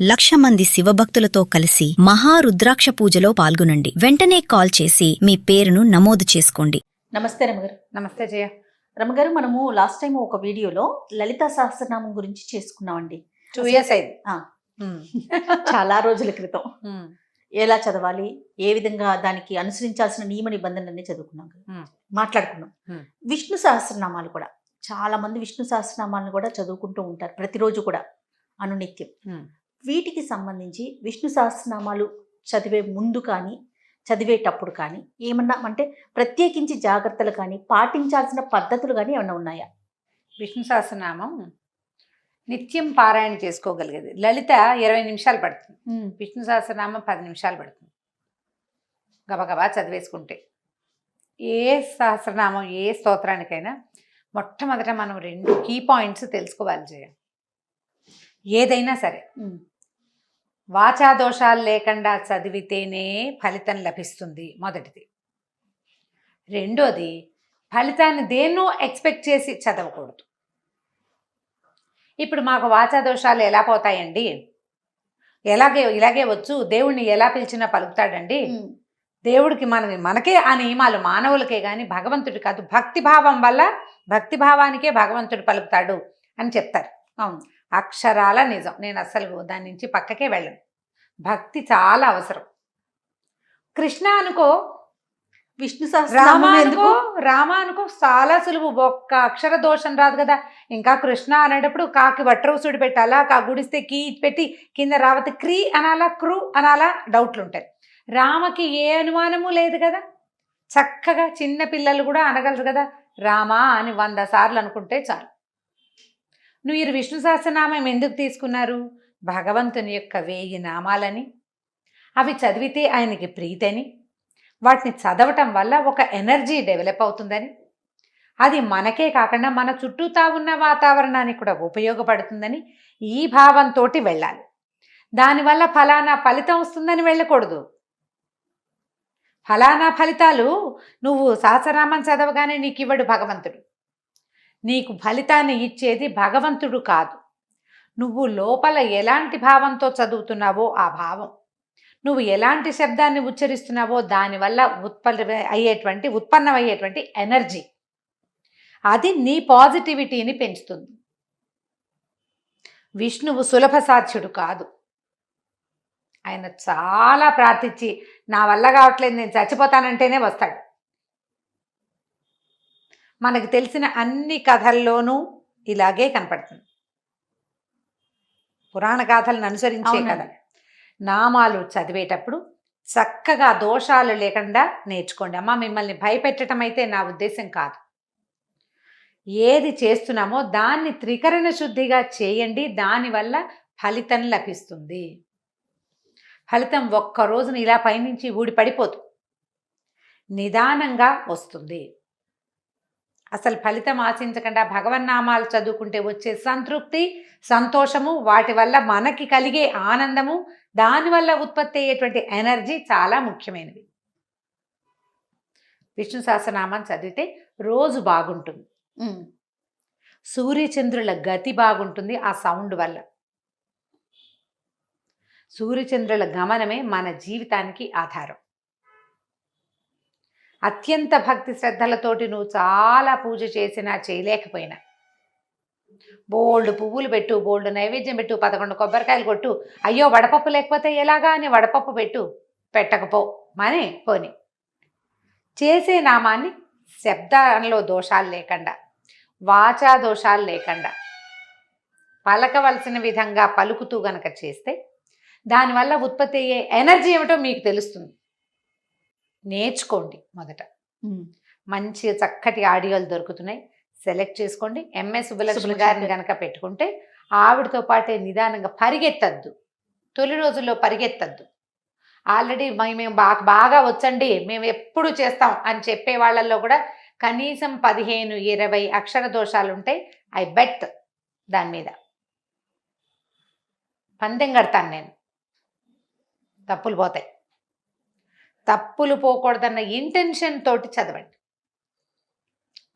1,00,000 మంది శివభక్తులతో కలిసి మహారుద్రాక్ష పూజలో పాల్గొనండి. వెంటనే కాల్ చేసి మీ పేరును నమోదు చేసుకోండి. నమస్తే రమగారు. నమస్తే జయ. రమగారు, మనము లాస్ట్ టైం ఒక వీడియోలో లలితా సహస్రనామం గురించి చేసుకున్నామండి. 2 years అయింది. చాలా రోజుల క్రితం ఎలా చదవాలి, ఏ విధంగా దానికి అనుసరించాల్సిన నియమ నిబంధనలన్నీ చదువుకున్నాం కదా, మాట్లాడుకున్నాం. విష్ణు సహస్రనామాలు కూడా చాలా మంది విష్ణు సహస్రనామాలను కూడా చదువుకుంటూ ఉంటారు ప్రతిరోజు కూడా అనునిత్యం. వీటికి సంబంధించి విష్ణు సహస్రనామాలు చదివే ముందు కానీ చదివేటప్పుడు కానీ ఏమన్నా అంటే ప్రత్యేకించి జాగ్రత్తలు కానీ పాటించాల్సిన పద్ధతులు కానీ ఏమన్నా ఉన్నాయా? విష్ణు సహస్రనామం నిత్యం పారాయణ చేసుకోగలిగేది. లలిత 20 నిమిషాలు పడుతుంది, విష్ణు సహస్రనామం 10 నిమిషాలు పడుతుంది. గబగబా చదివేసుకుంటే ఏ సహస్రనామం ఏ స్తోత్రానికైనా మొట్టమొదట మనం 2 కీ పాయింట్స్ తెలుసుకోవాలి జయ. ఏదైనా సరే వాచా దోషాలు లేకుండా చదివితేనే ఫలితం లభిస్తుంది, మొదటిది. రెండోది, ఫలితాన్ని దేన్నో ఎక్స్పెక్ట్ చేసి చదవకూడదు. ఇప్పుడు మాకు వాచా దోషాలు ఎలా పోతాయండి, ఇలాగే వచ్చు, దేవుణ్ణి ఎలా పిలిచినా పలుకుతాడండి, దేవుడికి మనకే ఆ నియమాలు, మానవులకే కానీ భగవంతుడి కాదు, భక్తిభావం వల్ల భక్తిభావానికే భగవంతుడు పలుకుతాడు అని చెప్తారు. అవును, అక్షరాల నిజం. నేను అస్సలు దాని నుంచి పక్కకే వెళ్ళను. భక్తి చాలా అవసరం. కృష్ణ అనుకో, విష్ణు సహస్రనామం రామ అనుకో, చాలా సులువు, ఒక్క అక్షర దోషం రాదు కదా. ఇంకా కృష్ణ అనేటప్పుడు కాకి వట్రవుసుడు పెట్టాలా, గుడిస్తే కీ పెట్టి కింద రావతి క్రీ అనాలా, క్రూ అనాలా, డౌట్లు ఉంటాయి. రామకి ఏ అనుమానము లేదు కదా, చక్కగా చిన్న పిల్లలు కూడా అనగలరు కదా, రామా అని 100 సార్లు అనుకుంటే చాలు. మీరు విష్ణు సహస్రనామం ఎందుకు తీసుకున్నారు? భగవంతుని యొక్క 1000 నామాలని, అవి చదివితే ఆయనకి ప్రీతని, వాటిని చదవటం వల్ల ఒక ఎనర్జీ డెవలప్ అవుతుందని, అది మనకే కాకుండా మన చుట్టూతా ఉన్న వాతావరణానికి కూడా ఉపయోగపడుతుందని ఈ భావంతో వెళ్ళాలి. దానివల్ల ఫలానా ఫలితం వస్తుందని వెళ్ళకూడదు. ఫలానా ఫలితాలు నువ్వు సహస్రనామం చదవగానే నీకు ఇవ్వడు భగవంతుడు. నీకు ఫలితాన్ని ఇచ్చేది భగవంతుడు కాదు, నువ్వు లోపల ఎలాంటి భావంతో చదువుతున్నావో ఆ భావం, నువ్వు ఎలాంటి శబ్దాన్ని ఉచ్చరిస్తున్నావో దానివల్ల ఉత్పన్నమయ్యేటువంటి ఎనర్జీ, అది నీ పాజిటివిటీని పెంచుతుంది. విష్ణువు సులభ సాధ్యుడు కాదు. ఆయన చాలా ప్రార్థించి నా వల్ల కావట్లేదు, నేను చచ్చిపోతానంటేనే వస్తాడు. మనకు తెలిసిన అన్ని కథల్లోనూ ఇలాగే కనపడుతుంది. పురాణ గాథలను అనుసరించే కథ. నామాలు చదివేటప్పుడు చక్కగా దోషాలు లేకుండా నేర్చుకోండి. అమ్మ, మిమ్మల్ని భయపెట్టడం అయితే నా ఉద్దేశం కాదు. ఏది చేస్తున్నామో దాన్ని త్రికరణ శుద్ధిగా చేయండి, దానివల్ల ఫలితం లభిస్తుంది. ఫలితం ఒక్క రోజున ఇలా పైనుంచి ఊడి పడిపోదు, నిదానంగా వస్తుంది. అసలు ఫలితం ఆశించకుండా భగవన్నామాలు చదువుకుంటే వచ్చే సంతృప్తి, సంతోషము, వాటి వల్ల మనకి కలిగే ఆనందము, దానివల్ల ఉత్పత్తి అయ్యేటువంటి ఎనర్జీ చాలా ముఖ్యమైనవి. విష్ణు సహస్రనామం చదివితే రోజు బాగుంటుంది, సూర్యచంద్రుల గతి బాగుంటుంది ఆ సౌండ్ వల్ల. సూర్యచంద్రుల గమనమే మన జీవితానికి ఆధారం. అత్యంత భక్తి శ్రద్ధలతోటి నువ్వు చాలా పూజ చేసినా చేయలేకపోయినా, బోల్డ్ పువ్వులు పెట్టు, బోల్డ్ నైవేద్యం పెట్టు, 11 కొబ్బరికాయలు కొట్టు, అయ్యో వడపప్పు లేకపోతే ఎలాగా అని వడపప్పు పెట్టు, పెట్టకపో మనే పోని, చేసే నామాన్ని శబ్దంలో దోషాలు లేకుండా, వాచా దోషాలు లేకుండా పలకవలసిన విధంగా పలుకుతూ గనక చేస్తే దానివల్ల ఉత్పత్తి అయ్యే ఎనర్జీ ఏమిటో మీకు తెలుస్తుంది. నేర్చుకోండి. మొదట మంచి చక్కటి ఆడియోలు దొరుకుతున్నాయి, సెలెక్ట్ చేసుకోండి. ఎంఎస్ సుబ్బలక్ష్మి గారిని కనుక పెట్టుకుంటే ఆవిడతో పాటే నిదానంగా పరిగెత్తద్దు, తొలి రోజుల్లో పరిగెత్తద్దు. ఆల్రెడీ మేము బాగా వచ్చండి, మేము ఎప్పుడు చేస్తాం అని చెప్పే వాళ్ళల్లో కూడా కనీసం 15-20 అక్షర దోషాలు ఉంటాయి. ఐ బెట్ దాని మీద పందెం కడతాను నేను, తప్పులు పోతాయి. తప్పులు పోకూడదన్న ఇంటెన్షన్ తోటి చదవండి.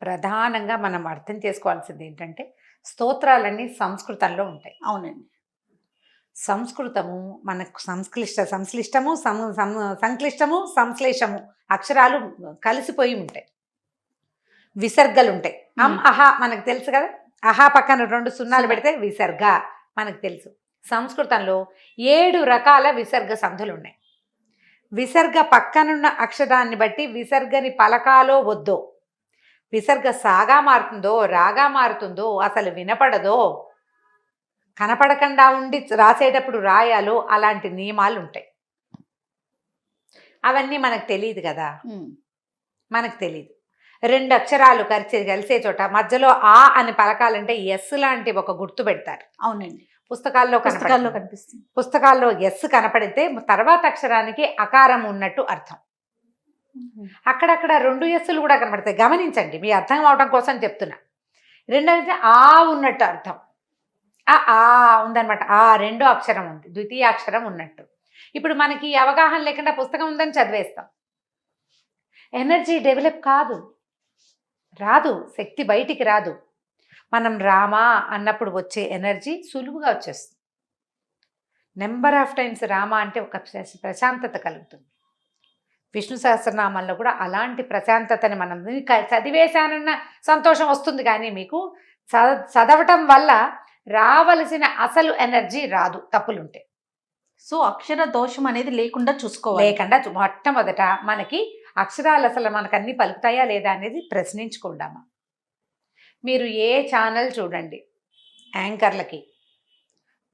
ప్రధానంగా మనం అర్థం చేసుకోవాల్సింది ఏంటంటే స్తోత్రాలన్నీ సంస్కృతంలో ఉంటాయి. అవునండి. సంస్కృతము మనకు సంశ్లిష్టము సంక్లిష్టము సంశ్లేషము అక్షరాలు కలిసిపోయి ఉంటాయి, విసర్గలు ఉంటాయి. అహా మనకు తెలుసు కదా, అహా పక్కన 2 సున్నాలు పెడితే విసర్గ మనకు తెలుసు. సంస్కృతంలో 7 రకాల విసర్గ సంధులు ఉన్నాయి. విసర్గ పక్కనున్న అక్షరాన్ని బట్టి విసర్గని పలకాలో వద్దో, విసర్గ సాగా మారుతుందో రాగా మారుతుందో, అసలు వినపడదో, కనపడకుండా ఉండి రాసేటప్పుడు రాయాలో, అలాంటి నియమాలు ఉంటాయి. అవన్నీ మనకు తెలియదు కదా, మనకు తెలియదు. 2 అక్షరాలు కలిసే చోట మధ్యలో ఆ అని పలకాలంటే ఎస్ లాంటి ఒక గుర్తు పెడతారు. అవునండి, పుస్తకాల్లో కనిపిస్తుంది. పుస్తకాల్లో ఎస్ కనపడితే తర్వాత అక్షరానికి అకారం ఉన్నట్టు అర్థం. అక్కడక్కడ 2 ఎస్సులు కూడా కనపడతాయి, గమనించండి, మీ అర్థం అవడం కోసం చెప్తున్నా. 2 అంటే ఆ ఉన్నట్టు అర్థం. ఆ ఉందనమాట, ఆ 2వ అక్షరం ఉంది, ద్వితీయ అక్షరం ఉన్నట్టు. ఇప్పుడు మనకి అవగాహన లేకుండా పుస్తకం ఉందని చదివేస్తాం, ఎనర్జీ డెవలప్ కాదు, రాదు, శక్తి బయటికి రాదు. మనం రామా అన్నప్పుడు వచ్చే ఎనర్జీ సులువుగా వచ్చేస్తుంది. నెంబర్ ఆఫ్ టైమ్స్ రామ అంటే ఒక ప్రశాంతత కలుగుతుంది. విష్ణు సహస్రనామంలో కూడా అలాంటి ప్రశాంతతని మనం చదివేశానన్న సంతోషం వస్తుంది, కానీ మీకు చదవటం వల్ల రావలసిన అసలు ఎనర్జీ రాదు, తప్పులుంటే. సో అక్షర దోషం అనేది లేకుండా చూసుకోవాలి. లేకుండా మొట్టమొదట మనకి అక్షరాలు అసలు మనకు అన్ని పలుకుతాయా లేదా అనేది ప్రశ్నించుకుందామా. మీరు ఏ ఛానల్ చూడండి, యాంకర్లకి,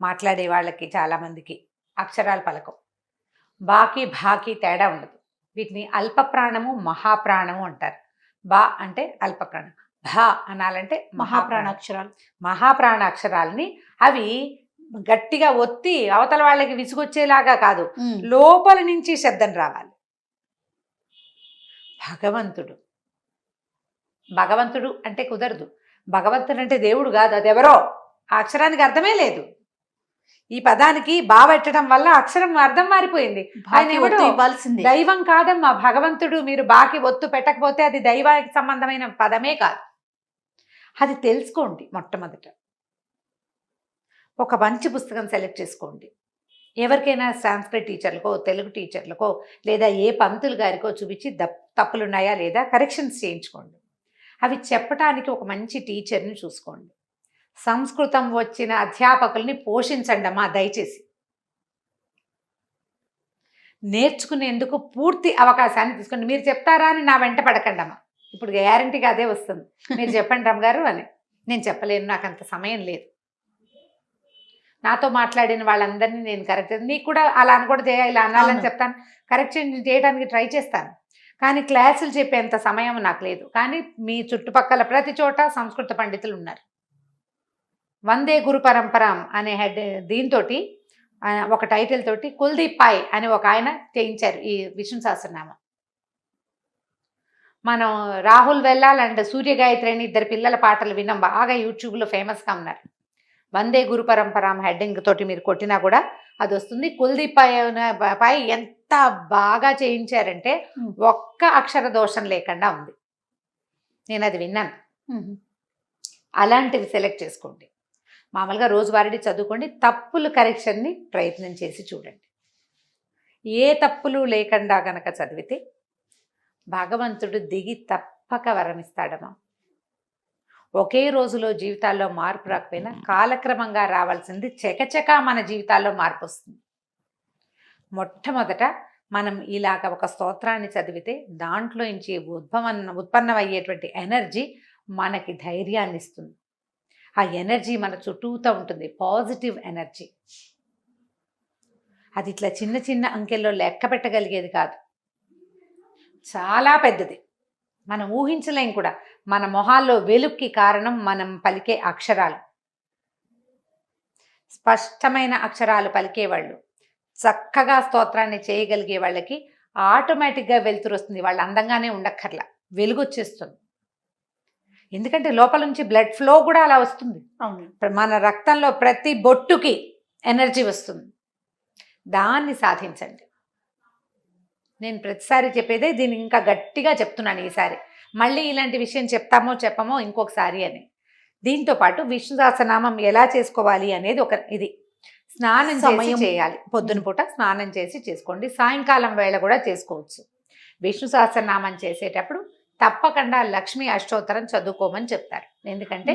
మాట్లాడే వాళ్ళకి చాలామందికి అక్షరాలు పలకం, బాకి భాకి తేడా ఉండదు. వీటిని అల్పప్రాణము మహాప్రాణము అంటారు. బా అంటే అల్పప్రాణం, భా అనాలంటే మహాప్రాణ అక్షరాలు. మహాప్రాణ అక్షరాలని అవి గట్టిగా ఒత్తి అవతల వాళ్ళకి విసుగొచ్చేలాగా కాదు, లోపల నుంచి శబ్దం రావాలి. భగవంతుడు అంటే కుదరదు. భగవంతుడు అంటే దేవుడు కాదు, అది ఎవరో. ఆ అక్షరానికి అర్థమే లేదు. ఈ పదానికి బా పెట్టడం వల్ల అక్షరం అర్థం మారిపోయింది. ఆయన ఎవడో దైవం కాదమ్మా భగవంతుడు. మీరు బాకి ఒత్తు పెట్టకపోతే అది దైవానికి సంబంధమైన పదమే కాదు. అది తెలుసుకోండి. మొట్టమొదట ఒక మంచి పుస్తకం సెలెక్ట్ చేసుకోండి. ఎవరికైనా సాంస్క్రిట్ టీచర్లకో, తెలుగు టీచర్లకో, లేదా ఏ పంతులు గారికో చూపించి తప్పులున్నాయా లేదా కరెక్షన్స్ చేయించుకోండి. అవి చెప్పటానికి ఒక మంచి టీచర్ని చూసుకోండి. సంస్కృతం వచ్చిన అధ్యాపకుల్ని పోషించండి అమ్మా దయచేసి. నేర్చుకునేందుకు పూర్తి అవకాశాన్ని తీసుకోండి. మీరు చెప్తారా అని నా వెంట పడకండి అమ్మా. ఇప్పుడు గ్యారంటీగా అదే వస్తుంది, మీరు చెప్పండి రమ్మ గారు అని. నేను చెప్పలేను, నాకు అంత సమయం లేదు. నాతో మాట్లాడిన వాళ్ళందరినీ నేను కరెక్ట్, నీకు కూడా అలా అని కూడా చేయాలి, ఇలా అనాలని చెప్తాను, కరెక్షన్ చేయడానికి ట్రై చేస్తాను. కానీ క్లాసులు చెప్పేంత సమయం నాకు లేదు. కానీ మీ చుట్టుపక్కల ప్రతి చోట సంస్కృత పండితులు ఉన్నారు. వందే గురు పరంపరాం అనే దీంతో ఒక టైటిల్ తోటి కుల్దీప్ పాయ్ అని ఒక ఆయన చేయించారు ఈ విష్ణు సహస్రనామం. మనం రాహుల్ వెల్లాల్ అండ్ సూర్య గాయత్రి అని 2 పిల్లల పాటలు విన్నాం, బాగా యూట్యూబ్లో ఫేమస్గా ఉన్నారు. వందే గురు పరంపరాం హెడ్డింగ్ తోటి మీరు కొట్టినా కూడా అది వస్తుంది. కుల్దీప్ పాయ్ ఎంత బాగా చేయించారంటే ఒక్క అక్షర దోషం లేకుండా ఉంది. నేను అది విన్నాను. అలాంటివి సెలెక్ట్ చేసుకోండి. మామూలుగా రోజువారీ చదువుకోండి. తప్పులు కరెక్షన్ని ప్రయత్నం చేసి చూడండి. ఏ తప్పులు లేకుండా గనక చదివితే భగవంతుడు దిగి తప్పక వరమిస్తాడమ్మా. ఒకే రోజులో జీవితాల్లో మార్పు రాకపోయినా కాలక్రమంగా రావాల్సింది చకచకా మన జీవితాల్లో మార్పు వస్తుంది. మొట్టమొదట మనం ఇలాగ ఒక స్తోత్రాన్ని చదివితే దాంట్లో నుంచి ఉత్పన్నమయ్యేటువంటి ఎనర్జీ మనకి ధైర్యాన్ని ఇస్తుంది. ఆ ఎనర్జీ మన చుట్టూతో ఉంటుంది, పాజిటివ్ ఎనర్జీ. అది ఇట్లా చిన్న చిన్న అంకెల్లో లెక్క పెట్టగలిగేది కాదు, చాలా పెద్దది. మనం ఊహించలేం కూడా. మన మొహాల్లో వెలుక్కి కారణం మనం పలికే అక్షరాలు. స్పష్టమైన అక్షరాలు పలికేవాళ్ళు, చక్కగా స్తోత్రాన్ని చేయగలిగే వాళ్ళకి ఆటోమేటిక్గా వెలుతురు వస్తుంది. వాళ్ళు అందంగానే ఉండక్కర్లా, వెలుగు వచ్చేస్తుంది. ఎందుకంటే లోపల నుంచి బ్లడ్ ఫ్లో కూడా అలా వస్తుంది. మన రక్తంలో ప్రతి బొట్టుకి ఎనర్జీ వస్తుంది. దాన్ని సాధించండి. నేను ప్రతిసారి చెప్పేదే, దీన్ని ఇంకా గట్టిగా చెప్తున్నాను ఈసారి. మళ్ళీ ఇలాంటి విషయం చెప్తామో చెప్పమో ఇంకొకసారి అని. దీంతోపాటు విష్ణు సహస్రనామం ఎలా చేసుకోవాలి అనేది ఒక ఇది. స్నానం చేసి సమయం. చేయాలి. పొద్దున పూట స్నానం చేసి చేసుకోండి. సాయంకాలం వేళ కూడా చేసుకోవచ్చు. విష్ణు సహస్రనామం చేసేటప్పుడు తప్పకుండా లక్ష్మీ అష్టోత్తరం చదువుకోమని చెప్తారు. ఎందుకంటే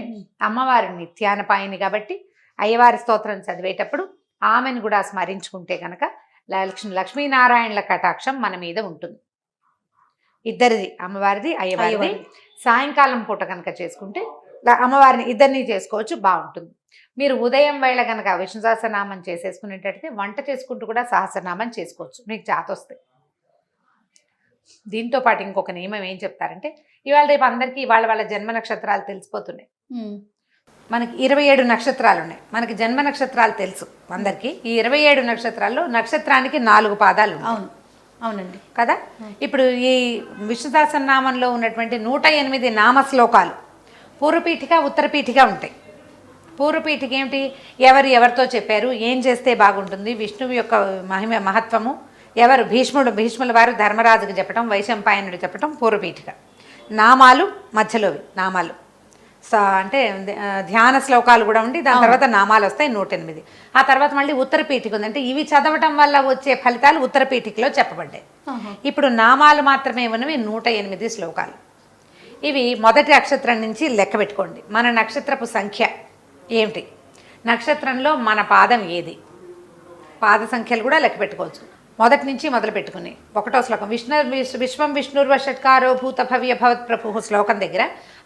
అమ్మవారి నిత్యానపాయని కాబట్టి అయ్యవారి స్తోత్రం చదివేటప్పుడు ఆమెను కూడా స్మరించుకుంటే కనుక లక్ష్మీనారాయణల కటాక్షం మన మీద ఉంటుంది. ఇద్దరిది, అమ్మవారిది అయ్యవారిది. సాయంకాలం పూట కనుక చేసుకుంటే అమ్మవారిని ఇద్దరిని చేసుకోవచ్చు, బాగుంటుంది. మీరు ఉదయం వేళ కనుక విష్ణు సహస్రనామం చేసేసుకునేటట్టయితే వంట చేసుకుంటూ కూడా సహస్రనామం చేసుకోవచ్చు మీకు చేతొస్తే. దీంతో పాటు ఇంకొక నియమం ఏం చెప్తారంటే, ఇవాళ రేపు అందరికీ వాళ్ళ జన్మ నక్షత్రాలు తెలిసిపోతున్నాయి. మనకి 27 నక్షత్రాలు ఉన్నాయి. మనకి జన్మ నక్షత్రాలు తెలుసు అందరికీ. ఈ 27 నక్షత్రాల్లో నక్షత్రానికి 4 పాదాలు. అవునండి కదా. ఇప్పుడు ఈ విష్ణు సహస్రనామంలో ఉన్నటువంటి 108 నామ శ్లోకాలు పూర్వపీఠిక ఉత్తరపీఠిక ఉంటాయి. పూర్వపీఠిక ఏమిటి, ఎవరితో చెప్పారు, ఏం చేస్తే బాగుంటుంది, విష్ణువు యొక్క మహత్వము, ఎవరు భీష్ముల వారు ధర్మరాజుకు చెప్పడం, వైశంపాయనుడు చెప్పడం పూర్వపీఠిక. నామాలు మధ్యలోవి నామాలు అంటే ధ్యాన శ్లోకాలు కూడా ఉండి దాని తర్వాత నామాలు వస్తాయి 108. ఆ తర్వాత మళ్ళీ ఉత్తరపీఠిక ఉంది. అంటే ఇవి చదవటం వల్ల వచ్చే ఫలితాలు ఉత్తరపీఠికలో చెప్పబడ్డాయి. ఇప్పుడు నామాలు మాత్రమే ఉన్నవి 108 శ్లోకాలు. ఇవి మొదటి నక్షత్రం నుంచి లెక్క పెట్టుకోండి. మన నక్షత్రపు సంఖ్య ఏమిటి, నక్షత్రంలో మన పాదం ఏది, పాద సంఖ్యలు కూడా లెక్క పెట్టుకోవచ్చు. మొదటి నుంచి మొదలు పెట్టుకుని 1వ శ్లోకం విశ్వం విష్ణుర్వషట్కారో భూత భవ్య భవత్ ప్రభు శ్లోకం దగ్గర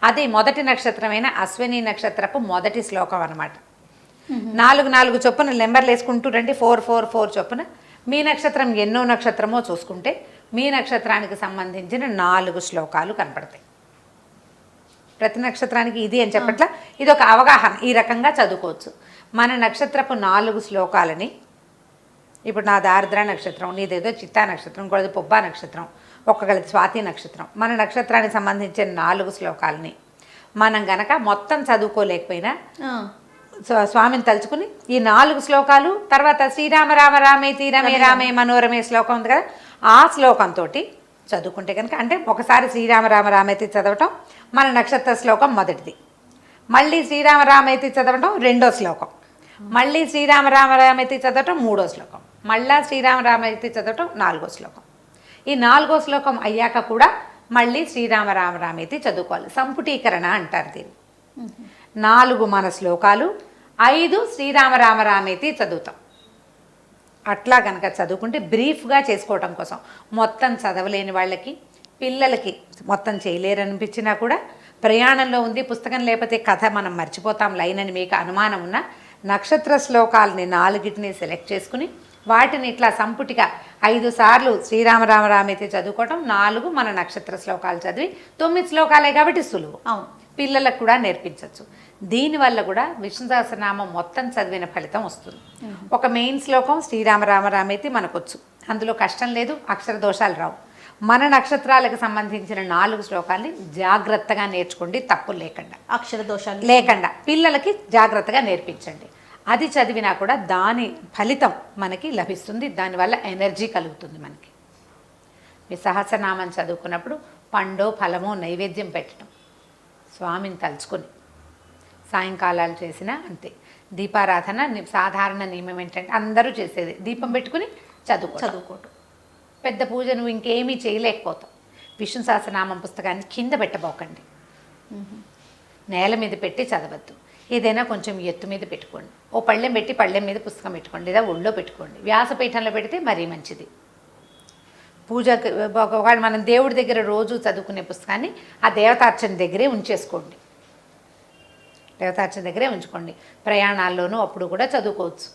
అది మొదటి నక్షత్రమైన అశ్విని నక్షత్రపు మొదటి శ్లోకం అన్నమాట. 4 చొప్పున నెంబర్లు వేసుకుంటూ రండి, 4 చొప్పున. మీ నక్షత్రం ఎన్నో నక్షత్రమో చూసుకుంటే మీ నక్షత్రానికి సంబంధించిన 4 శ్లోకాలు కనపడతాయి. ప్రతి నక్షత్రానికి ఇది అని చెప్పట్లా, ఇది ఒక అవగాహన. ఈ రకంగా చదువుకోవచ్చు. మన నక్షత్రపు 4 శ్లోకాలని, ఇప్పుడు నా దారిద్ర నక్షత్రం, నీదేదో చిత్తా నక్షత్రం, ఇంకోది పొబ్బా నక్షత్రం, ఒక్కగలది స్వాతి నక్షత్రం, మన నక్షత్రానికి సంబంధించిన 4 శ్లోకాలని మనం గనక మొత్తం చదువుకోలేకపోయినా స్వామిని తలుచుకుని ఈ 4 శ్లోకాలు తర్వాత శ్రీరామ రామ రామేతి రమే రామే మనోరమే శ్లోకం ఉంది కదా, ఆ శ్లోకంతో చదువుకుంటే కనుక, అంటే ఒకసారి శ్రీరామ రామ రామేతి చదవటం మన నక్షత్ర శ్లోకం మొదటిది, మళ్ళీ శ్రీరామ రామేతి చదవటం 2వ శ్లోకం, మళ్ళీ శ్రీరామ రామ రామేతి చదవటం 3వ శ్లోకం, మళ్ళా శ్రీరామ రామేతి చదవటం 4వ శ్లోకం. ఈ 4వ శ్లోకం అయ్యాక కూడా మళ్ళీ శ్రీరామ రామ రామేతి చదువుకోవాలి. సంపుటీకరణ అంటారు దీన్ని. 4 మన శ్లోకాలు, 5 శ్రీరామ రామ రామేతి చదువుతాం. అట్లా కనుక చదువుకుంటే బ్రీఫ్గా చేసుకోవటం కోసం, మొత్తం చదవలేని వాళ్ళకి, పిల్లలకి మొత్తం చేయలేరనిపించినా కూడా, ప్రయాణంలో ఉంది పుస్తకం లేకపోతే కథ మనం మర్చిపోతాం లైన్ అని మీకు అనుమానం ఉన్న నక్షత్ర శ్లోకాలని 4ని సెలెక్ట్ చేసుకుని వాటిని ఇట్లా సంపుటిగా 5 సార్లు శ్రీరామ రామ రామేతి చదువుకోవటం, 4 మన నక్షత్ర శ్లోకాలు చదివి 9 శ్లోకాలే కాబట్టి సులువు. పిల్లలకు కూడా నేర్పించవచ్చు. దీనివల్ల కూడా విష్ణు సహస్రనామం మొత్తం చదివిన ఫలితం వస్తుంది. ఒక మెయిన్ శ్లోకం శ్రీరామ రామ రామేతి మనకొచ్చు, అందులో కష్టం లేదు, అక్షర దోషాలు రావు. మన నక్షత్రాలకు సంబంధించిన 4 శ్లోకాల్ని జాగ్రత్తగా నేర్చుకోండి, తప్పులు లేకుండా, అక్షర దోషాలు లేకుండా పిల్లలకి జాగ్రత్తగా నేర్పించండి. అది చదివినా కూడా దాని ఫలితం మనకి లభిస్తుంది. దానివల్ల ఎనర్జీ కలుగుతుంది మనకి. మీ సహస్రనామం చదువుకున్నప్పుడు పండో ఫలమో నైవేద్యం పెట్టడం, స్వామిని తలుచుకొని సాయంకాలాలు చేసినా అంతే. దీపారాధన సాధారణ నియమం ఏంటంటే అందరూ చేసేది, దీపం పెట్టుకుని చదువుకోవటం. పెద్ద పూజ నువ్వు ఇంకేమీ చేయలేకపోతావు. విష్ణు సహస్రనామం పుస్తకాన్ని కింద పెట్టబోకండి, నేల మీద పెట్టి చదవద్దు. ఏదైనా కొంచెం ఎత్తు మీద పెట్టుకోండి. ఓ పళ్ళెం పెట్టి పళ్ళెం మీద పుస్తకం పెట్టుకోండి, లేదా ఒళ్ళో పెట్టుకోండి. వ్యాసపీఠంలో పెడితే మరీ మంచిది. పూజకి ఒకవేళ మనం దేవుడి దగ్గర రోజు చదువుకునే పుస్తకాన్ని ఆ దేవతార్చన దగ్గరే ఉంచేసుకోండి, దేవతార్చన దగ్గరే ఉంచుకోండి. ప్రయాణాల్లోనూ అప్పుడు కూడా చదువుకోవచ్చు.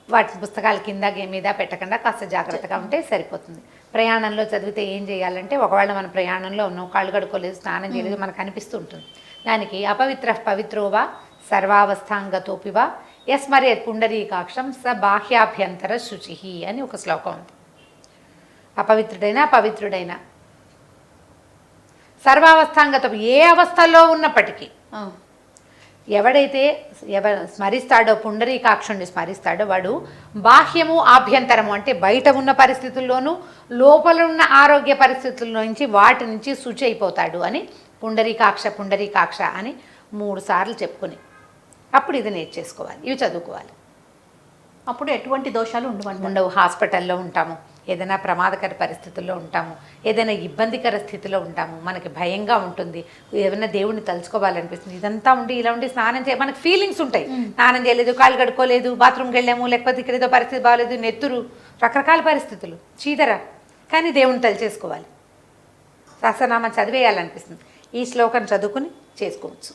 వాటి పుస్తకాల కింద మీద పెట్టకుండా కాస్త జాగ్రత్తగా ఉంటే సరిపోతుంది. ప్రయాణంలో చదివితే ఏం చేయాలంటే, ఒకవేళ మన ప్రయాణంలో ఉన్నాం, కాళ్ళు కడుక్కోలేదు, స్నానం చేయలేదు, మనకు అనిపిస్తూ ఉంటుంది. దానికి అపవిత్ర పవిత్రోవా సర్వావస్థాంగతోపివా యస్మరేత్ పుండరీకాక్షం స బాహ్యాభ్యంతర శుచి అని ఒక శ్లోకం ఉంది. అపవిత్రుడైనా పవిత్రుడైనా సర్వావస్థాంగతో, ఏ అవస్థలో ఉన్నప్పటికీ ఎవడైతే స్మరిస్తాడో, పుండరీకాక్షుణ్ణి స్మరిస్తాడో, వాడు బాహ్యము ఆభ్యంతరము అంటే బయట ఉన్న పరిస్థితుల్లోనూ లోపల ఉన్న ఆరోగ్య పరిస్థితుల నుంచి వాటి నుంచి శుచి అయిపోతాడు అని పుండరీకాక్ష అని 3 సార్లు చెప్పుకుని అప్పుడు ఇది నేర్చేసుకోవాలి, ఇవి చదువుకోవాలి. అప్పుడు ఎటువంటి దోషాలు ఉండవండి. ఉండవు. హాస్పిటల్లో ఉంటాము, ఏదైనా ప్రమాదకర పరిస్థితుల్లో ఉంటాము, ఏదైనా ఇబ్బందికర స్థితిలో ఉంటాము, మనకి భయంగా ఉంటుంది, ఏదైనా దేవుడిని తలుచుకోవాలనిపిస్తుంది, ఇదంతా ఉండి ఇలా ఉండి స్నానం మనకి ఫీలింగ్స్ ఉంటాయి. స్నానం చేయలేదు, కాళ్ళు కడుక్కోలేదు, బాత్రూమ్కి వెళ్ళాము, లేకపోతే ఇక్కడ ఏదో పరిస్థితి బాగాలేదు, నెత్తురు, రకరకాల పరిస్థితులు, చీదర, కానీ దేవుడిని తలుచేసుకోవాలి, సహస్రనామం చదివేయాలనిపిస్తుంది. ఈ శ్లోకం చదువుకుని చేసుకోవచ్చు.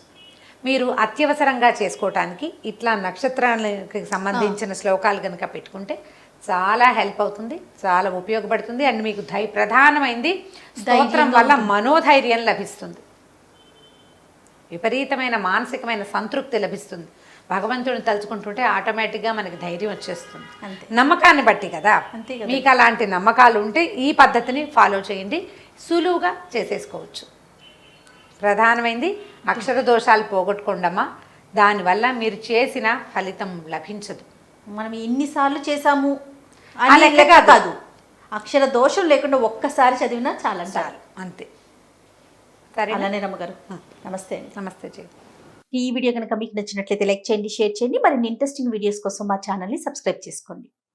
మీరు అత్యవసరంగా చేసుకోవటానికి ఇట్లా నక్షత్రాలకు సంబంధించిన శ్లోకాలు కనుక పెట్టుకుంటే చాలా హెల్ప్ అవుతుంది, చాలా ఉపయోగపడుతుంది. అండ్ మీకు ప్రధానమైంది స్తోత్రం వల్ల మనోధైర్యం లభిస్తుంది, విపరీతమైన మానసికమైన సంతృప్తి లభిస్తుంది. భగవంతుడిని తలుచుకుంటుంటే ఆటోమేటిక్గా మనకి ధైర్యం వచ్చేస్తుంది, నమ్మకాన్ని బట్టి కదా. మీకు అలాంటి నమ్మకాలు ఉంటే ఈ పద్ధతిని ఫాలో చేయండి, సులువుగా చేసేసుకోవచ్చు. ప్రధానమైంది అక్షర దోషాలు పోగొట్టుకోండమ్మా, దానివల్ల మీరు చేసిన ఫలితం లభించదు. మనం ఎన్నిసార్లు చేసాము అని లెక్క కాదు, అక్షర దోషం లేకుండా ఒక్కసారి చదివినా చాలా చాలు, అంతే. సరే, అలానే రమ్మగారు, నమస్తే. నమస్తే జీ. ఈ వీడియో కనుక మీకు నచ్చినట్లయితే లైక్ చేయండి, షేర్ చేయండి. మరిన్ని ఇంట్రెస్టింగ్ వీడియోస్ కోసం మా ఛానల్ని సబ్స్క్రైబ్ చేసుకోండి.